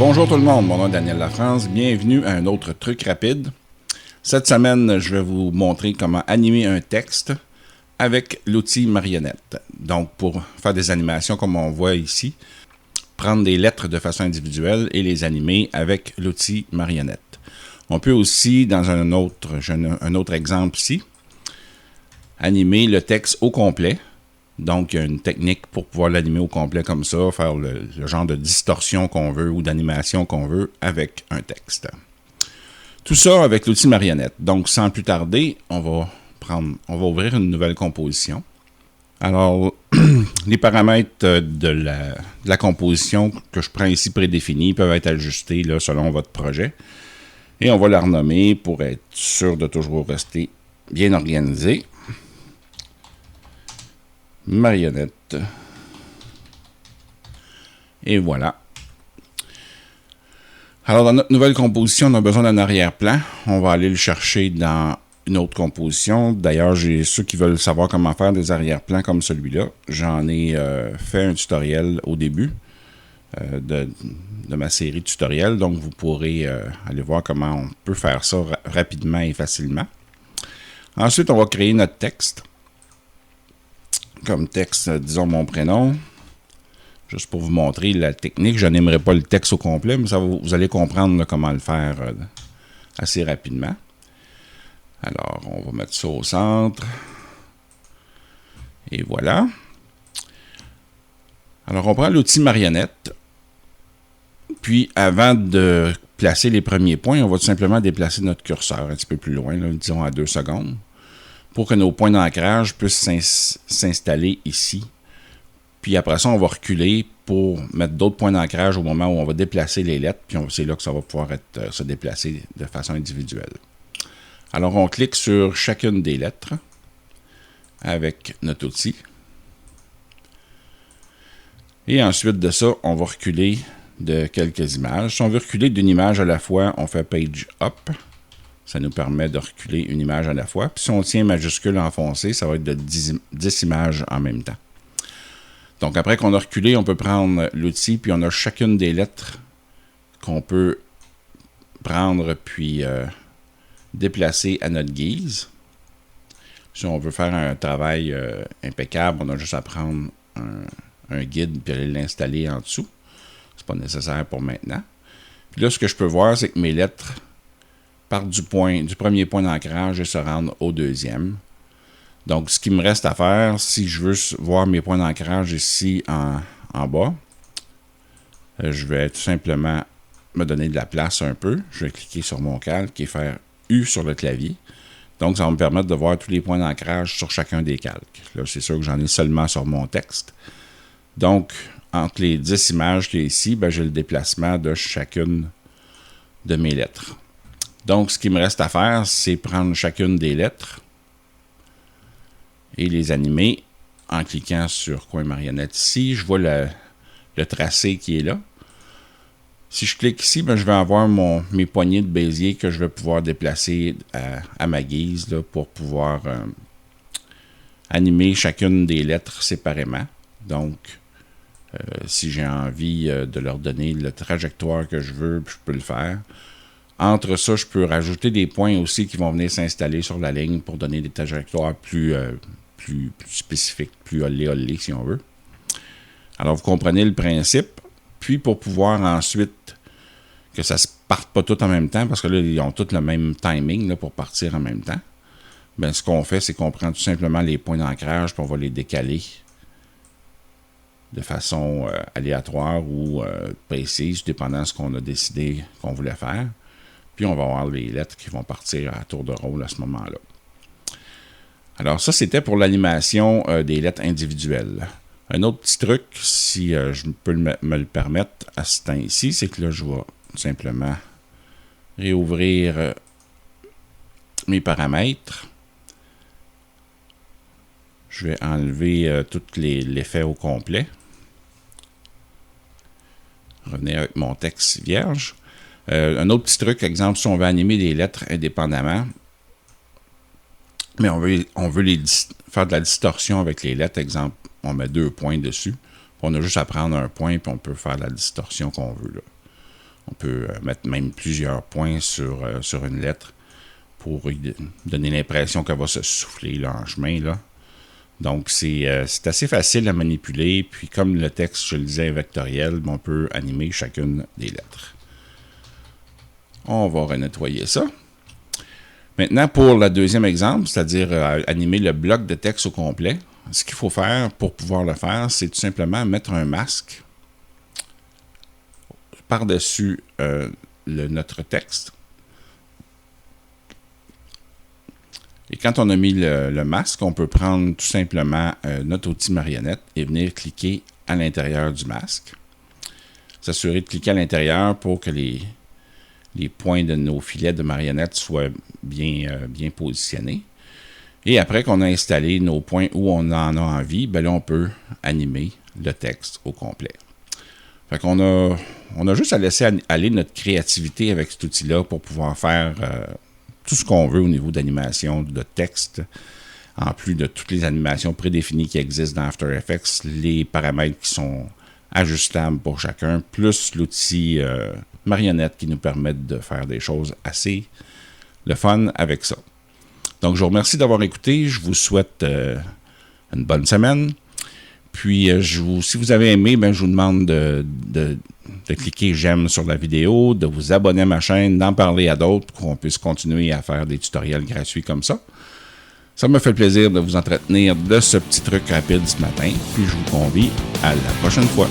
Bonjour tout le monde, mon nom est Daniel Lafrance, bienvenue à un autre truc rapide. Cette semaine, je vais vous montrer comment animer un texte avec l'outil marionnette. Donc pour faire des animations comme on voit ici, prendre des lettres de façon individuelle et les animer avec l'outil marionnette. On peut aussi, dans un autre exemple ici, animer le texte au complet. Donc, il y a une technique pour pouvoir l'animer au complet comme ça, faire le genre de distorsion qu'on veut ou d'animation qu'on veut avec un texte. Tout ça avec l'outil marionnette. Donc, sans plus tarder, on va ouvrir une nouvelle composition. Alors, les paramètres de la composition que je prends ici prédéfinis peuvent être ajustés là, selon votre projet. Et on va la renommer pour être sûr de toujours rester bien organisé. Marionnette. Et voilà. Alors, dans notre nouvelle composition, on a besoin d'un arrière-plan. On va aller le chercher dans une autre composition. D'ailleurs, j'ai ceux qui veulent savoir comment faire des arrière-plans comme celui-là. J'en ai fait un tutoriel au début de ma série tutoriel. Donc, vous pourrez aller voir comment on peut faire ça rapidement et facilement. Ensuite, on va créer notre texte. Comme texte, disons mon prénom. Juste pour vous montrer la technique. Je n'aimerais pas le texte au complet, mais vous allez comprendre là, comment le faire assez rapidement. Alors, on va mettre ça au centre. Et voilà. Alors, on prend l'outil marionnette. Puis, avant de placer les premiers points, on va tout simplement déplacer notre curseur un petit peu plus loin, là, disons à 2 secondes. Pour que nos points d'ancrage puissent s'installer ici. Puis après ça, on va reculer pour mettre d'autres points d'ancrage au moment où on va déplacer les lettres. Puis c'est là que ça va pouvoir se déplacer de façon individuelle. Alors, on clique sur chacune des lettres avec notre outil. Et ensuite de ça, on va reculer de quelques images. Si on veut reculer d'une image à la fois, on fait Page Up. Ça nous permet de reculer une image à la fois. Puis si on tient majuscule enfoncé, ça va être de 10 images en même temps. Donc après qu'on a reculé, on peut prendre l'outil, puis on a chacune des lettres qu'on peut prendre puis déplacer à notre guise. Si on veut faire un travail impeccable, on a juste à prendre un guide puis aller l'installer en dessous. C'est pas nécessaire pour maintenant. Puis là, ce que je peux voir, c'est que mes lettres partent du premier point d'ancrage et se rendent au deuxième. Donc, ce qui me reste à faire, si je veux voir mes points d'ancrage ici en bas, je vais tout simplement me donner de la place un peu. Je vais cliquer sur mon calque et faire U sur le clavier. Donc, ça va me permettre de voir tous les points d'ancrage sur chacun des calques. Là, c'est sûr que j'en ai seulement sur mon texte. Donc, entre les 10 images qu'il y a ici, j'ai le déplacement de chacune de mes lettres. Donc, ce qui me reste à faire, c'est prendre chacune des lettres et les animer en cliquant sur coin marionnette ici. Je vois le tracé qui est là. Si je clique ici, je vais avoir mes poignées de Bézier que je vais pouvoir déplacer à ma guise là, pour pouvoir animer chacune des lettres séparément. Donc, si j'ai envie de leur donner le trajectoire que je veux, je peux le faire. Entre ça, je peux rajouter des points aussi qui vont venir s'installer sur la ligne pour donner des trajectoires plus spécifiques, plus olé si on veut. Alors, vous comprenez le principe. Puis, pour pouvoir ensuite que ça ne se parte pas tout en même temps, parce que là, ils ont tous le même timing là, pour partir en même temps, ce qu'on fait, c'est qu'on prend tout simplement les points d'ancrage puis on va les décaler de façon aléatoire ou précise, dépendant de ce qu'on a décidé qu'on voulait faire. Puis on va avoir les lettres qui vont partir à tour de rôle à ce moment-là. Alors ça, c'était pour l'animation des lettres individuelles. Un autre petit truc, si je peux me le permettre à ce temps ici, c'est que là, je vais simplement réouvrir mes paramètres. Je vais enlever tout l'effet au complet. Revenir avec mon texte vierge. Un autre petit truc, exemple, si on veut animer des lettres indépendamment, mais on veut faire de la distorsion avec les lettres, exemple, on met 2 points dessus, on a juste à prendre un point, puis on peut faire la distorsion qu'on veut. Là. On peut mettre même plusieurs points sur une lettre pour lui donner l'impression qu'elle va se souffler là, en chemin. Là. Donc, c'est assez facile à manipuler. Puis, comme le texte, je le disais, est vectoriel, on peut animer chacune des lettres. On va renettoyer ça. Maintenant, pour le deuxième exemple, c'est-à-dire animer le bloc de texte au complet, ce qu'il faut faire pour pouvoir le faire, c'est tout simplement mettre un masque par-dessus notre texte. Et quand on a mis le masque, on peut prendre tout simplement notre outil marionnette et venir cliquer à l'intérieur du masque. S'assurer de cliquer à l'intérieur pour que les points de nos filets de marionnette soient bien positionnés. Et après qu'on a installé nos points où on en a envie, ben là, on peut animer le texte au complet. Fait qu'on a juste à laisser aller notre créativité avec cet outil-là pour pouvoir faire tout ce qu'on veut au niveau d'animation de texte, en plus de toutes les animations prédéfinies qui existent dans After Effects, les paramètres qui sont ajustables pour chacun, plus l'outil marionnette qui nous permettent de faire des choses assez le fun avec ça. Donc, je vous remercie d'avoir écouté. Je vous souhaite une bonne semaine. Puis, si vous avez aimé, je vous demande de cliquer j'aime sur la vidéo, de vous abonner à ma chaîne, d'en parler à d'autres pour qu'on puisse continuer à faire des tutoriels gratuits comme ça. Ça me fait plaisir de vous entretenir de ce petit truc rapide ce matin. Puis, je vous convie à la prochaine fois.